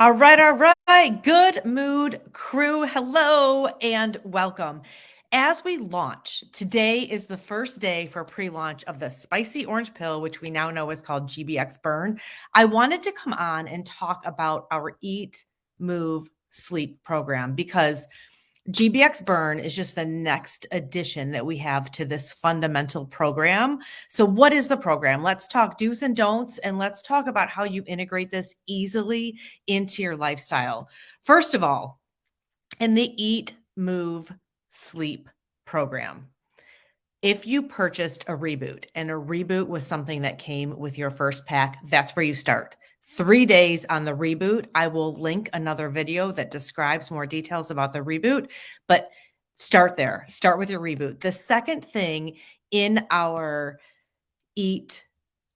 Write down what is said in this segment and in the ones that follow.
All right, all right. Good mood crew. Hello and welcome. As we launch, today is the first day for pre-launch of the spicy orange pill, which we now know is called GBX Burn. I wanted to come on and talk about our Eat, Move, Sleep program because GBX Burn is just the next addition that we have to this fundamental program. So, what is the program? Let's talk do's and don'ts, and let's talk about how you integrate this easily into your lifestyle. First of all, in the Eat, Move, Sleep program, if you purchased a reboot and a reboot was something that came with your first pack, that's where you start. 3 days on the reboot. I will link another video that describes more details about the reboot, but start there. Start with your reboot. The second thing in our eat,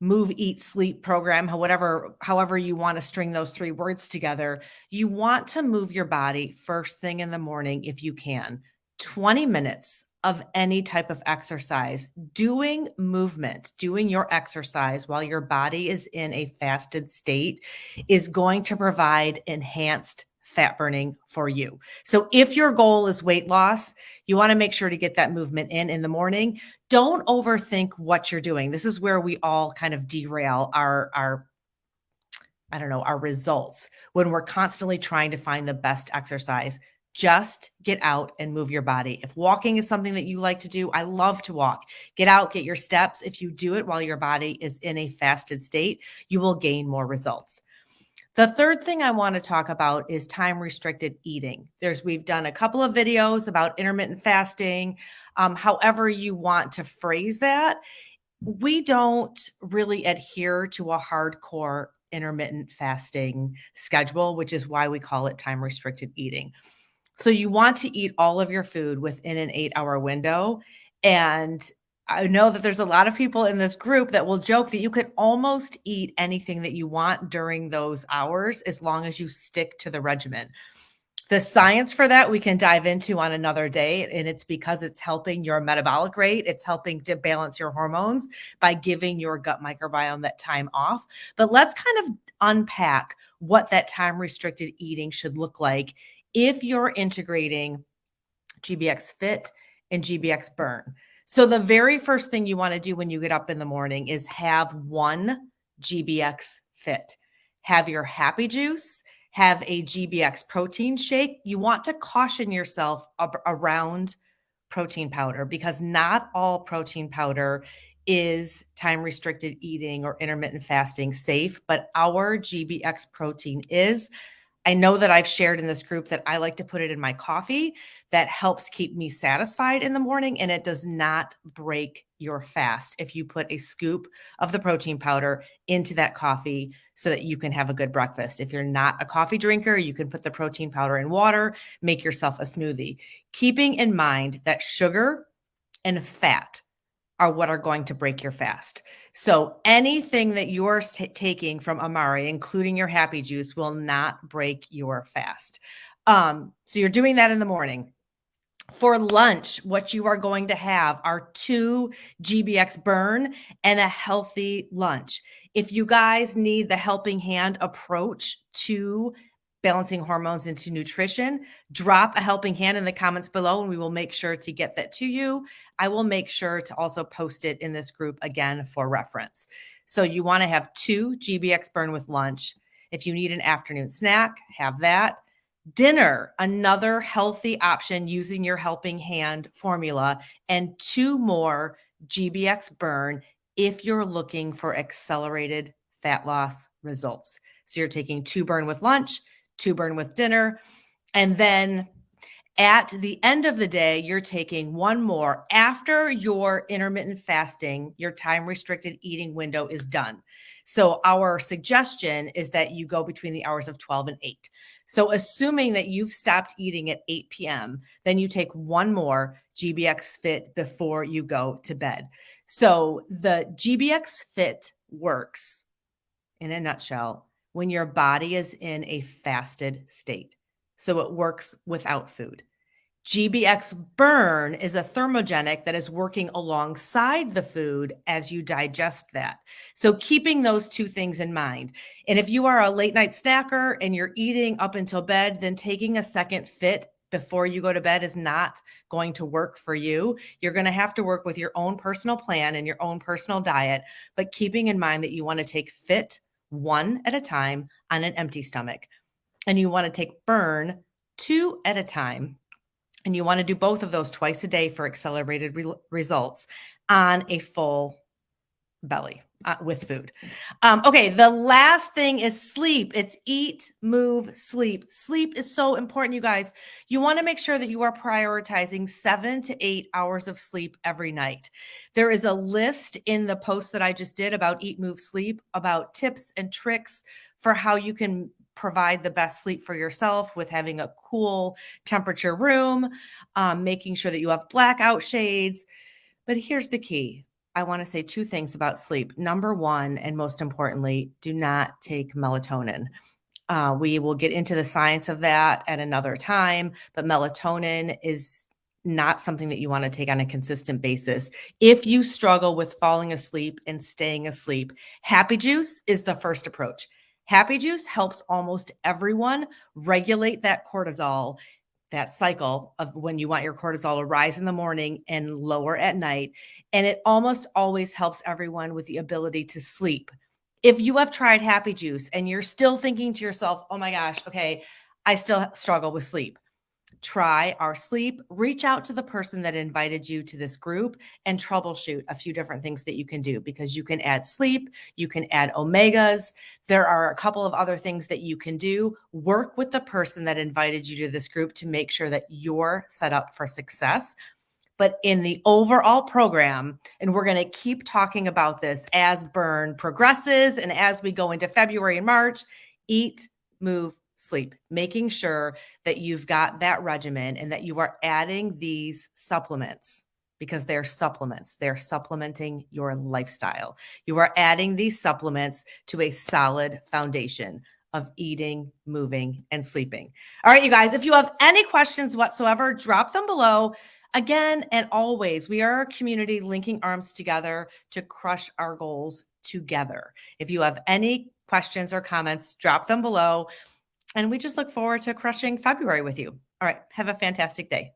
move, eat, sleep program, however you want to string those three words together, you want to move your body first thing in the morning if you can. 20 minutes of any type of exercise, doing movement, doing your exercise while your body is in a fasted state is going to provide enhanced fat burning for you. So if your goal is weight loss, you want to make sure to get that movement in the morning. Don't overthink what you're doing. This is where we all kind of derail our I don't know, our results when we're constantly trying to find the best exercise. Just get out and move your body. If walking is something that you like to do, I love to walk. Get out, get your steps. If you do it while your body is in a fasted state, you will gain more results. The third thing I want to talk about is time restricted eating. We've done a couple of videos about intermittent fasting, however you want to phrase that. We don't really adhere to a hardcore intermittent fasting schedule, which is why we call it time restricted eating. So you want to eat all of your food within an 8-hour window. And I know that there's a lot of people in this group that will joke that you could almost eat anything that you want during those hours as long as you stick to the regimen. The science for that we can dive into on another day, and it's because it's helping your metabolic rate. It's helping to balance your hormones by giving your gut microbiome that time off. But let's kind of unpack what that time restricted eating should look like if you're integrating GBX Fit and GBX Burn. So the very first thing you want to do when you get up in the morning is have one GBX Fit. Have your happy juice, have a GBX protein shake. You want to caution yourself around protein powder because not all protein powder is time restricted eating or intermittent fasting safe, but our GBX protein is. I know that I've shared in this group that I like to put it in my coffee. That helps keep me satisfied in the morning, and it does not break your fast if you put a scoop of the protein powder into that coffee so that you can have a good breakfast. If you're not a coffee drinker, you can put the protein powder in water, make yourself a smoothie. Keeping in mind that sugar and fat are what are going to break your fast. So anything that you're taking from Amari, including your happy juice, will not break your fast. So you're doing that in the morning. For lunch, what you are going to have are 2 GBX Burn and a healthy lunch. If you guys need the helping hand approach to balancing hormones into nutrition, drop a helping hand in the comments below and we will make sure to get that to you. I will make sure to also post it in this group again for reference. So you want to have 2 GBX Burn with lunch. If you need an afternoon snack, have that. Dinner, another healthy option using your helping hand formula, and 2 more GBX Burn if you're looking for accelerated fat loss results. So you're taking 2 burn with lunch, 2 burn with dinner, and then at the end of the day, you're taking 1 more after your intermittent fasting, your time restricted eating window is done. So our suggestion is that you go between the hours of 12 and 8. So assuming that you've stopped eating at 8 p.m., then you take 1 more GBX Fit before you go to bed. So the GBX Fit works in a nutshell when your body is in a fasted state. So it works without food. GBX burn is a thermogenic that is working alongside the food as you digest that. So keeping those two things in mind. And if you are a late night snacker and you're eating up until bed, then taking a second fit before you go to bed is not going to work for you. You're going to have to work with your own personal plan and your own personal diet, but keeping in mind that you want to take fit one at a time on an empty stomach. And you want to take burn two at a time. And you want to do both of those twice a day for accelerated results on a full belly with food. Okay, the last thing is sleep. It's eat, move, sleep. Sleep is so important, you guys. You want to make sure that you are prioritizing 7 to 8 hours of sleep every night. There is a list in the post that I just did about eat, move, sleep, about tips and tricks for how you can provide the best sleep for yourself with having a cool temperature room, making sure that you have blackout shades. But here's the key. I want to say two things about sleep. Number one, and most importantly, do not take melatonin. We will get into the science of that at another time, but melatonin is not something that you want to take on a consistent basis. If you struggle with falling asleep and staying asleep, Happy Juice is the first approach. Happy Juice helps almost everyone regulate that cortisol, that cycle of when you want your cortisol to rise in the morning and lower at night. And it almost always helps everyone with the ability to sleep. If you have tried Happy Juice and you're still thinking to yourself, oh my gosh, okay, I still struggle with sleep, try our sleep, reach out to the person that invited you to this group and troubleshoot a few different things that you can do, because you can add sleep, you can add omegas. There are a couple of other things that you can do. Work with the person that invited you to this group to make sure that you're set up for success. But in the overall program, and we're going to keep talking about this as burn progresses and as we go into February and March, eat, move, sleep, making sure that you've got that regimen and that you are adding these supplements, because they're supplements. They're supplementing your lifestyle. You are adding these supplements to a solid foundation of eating, moving, and sleeping. All right, you guys, if you have any questions whatsoever, drop them below. Again, and always, we are a community linking arms together to crush our goals together. If you have any questions or comments, drop them below. And we just look forward to crushing February with you. All right. Have a fantastic day.